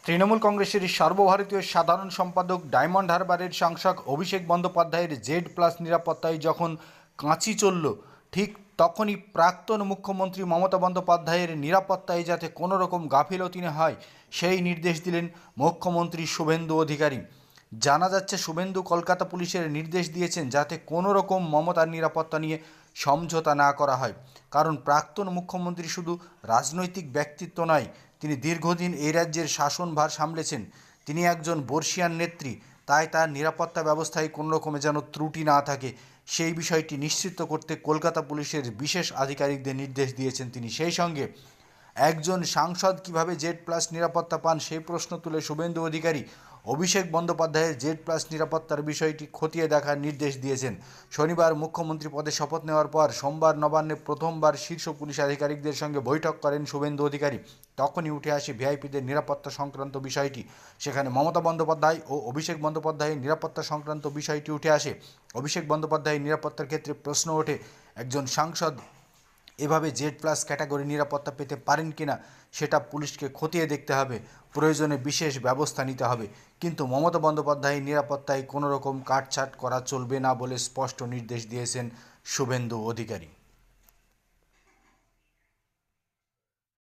তৃণমূল কংগ্রেসের সর্বভারতীয় সাধারণ সম্পাদক ডায়মন্ড হারবারের সাংসদ অভিষেক বন্দ্যোপাধ্যায়ের Z+ নিরাপত্তায় যখন কাঁচি চলল, ঠিক তখনই প্রাক্তন মুখ্যমন্ত্রী মমতা বন্দ্যোপাধ্যায়ের নিরাপত্তায় যাতে কোনো রকম গাফিলতি না হয় সেই নির্দেশ দিলেন মুখ্যমন্ত্রী শুভেন্দু অধিকারী। জানা যাচ্ছে শুভেন্দু কলকাতা পুলিশের নির্দেশ দিয়েছেন যাতে কোনো রকম মমতার নিরাপত্তা নিয়ে সমঝোতা না করা হয়। কারণ প্রাক্তন মুখ্যমন্ত্রী শুধু রাজনৈতিক ব্যক্তিত্ব নয়, তিনি দীর্ঘদিন এই রাজ্যের শাসনভার সামলেছেন। তিনি একজন বর্ষীয়ান নেত্রী, তাই তার নিরাপত্তা ব্যবস্থায় কোনো রকমে যেন ত্রুটি না থাকে সেই বিষয়টি নিশ্চিত করতে কলকাতা পুলিশের বিশেষ আধিকারিকদের নির্দেশ দিয়েছেন তিনি। সেই সঙ্গে একজন সাংসদ কিভাবে Z+ নিরাপত্তা পান সেই প্রশ্ন তুলে শুভেন্দু অধিকারী অভিষেক বন্দ্যোপাধ্যায়ের Z+ নিরাপত্তার বিষয়টি খতিয়ে দেখার নির্দেশ দিয়েছেন। শনিবার মুখ্যমন্ত্রী পদে শপথ নেওয়ার পর সোমবার নবান্নে প্রথমবার শীর্ষ পুলিশ আধিকারিকদের সঙ্গে বৈঠক করেন শুভেন্দু অধিকারী। তখনই উঠে আসে ভিআইপিদের নিরাপত্তা সংক্রান্ত বিষয়টি। সেখানে মমতা বন্দ্যোপাধ্যায় ও অভিষেক বন্দ্যোপাধ্যায়ের নিরাপত্তা সংক্রান্ত বিষয়টি উঠে আসে। অভিষেক বন্দ্যোপাধ্যায়ের নিরাপত্তার ক্ষেত্রে প্রশ্ন ওঠে, একজন সাংসদ এভাবে Z+ ক্যাটাগরি নিরাপত্তা পেতে পারেন কিনা সেটা পুলিশকে খতিয়ে দেখতে হবে, প্রয়োজনে বিশেষ ব্যবস্থা নিতে হবে। কিন্তু মমতা বন্দ্যোপাধ্যায়ের নিরাপত্তায় কোনো রকম কাটছাঁট করা চলবে না বলে স্পষ্ট নির্দেশ দিয়েছেন শুভেন্দু অধিকারী।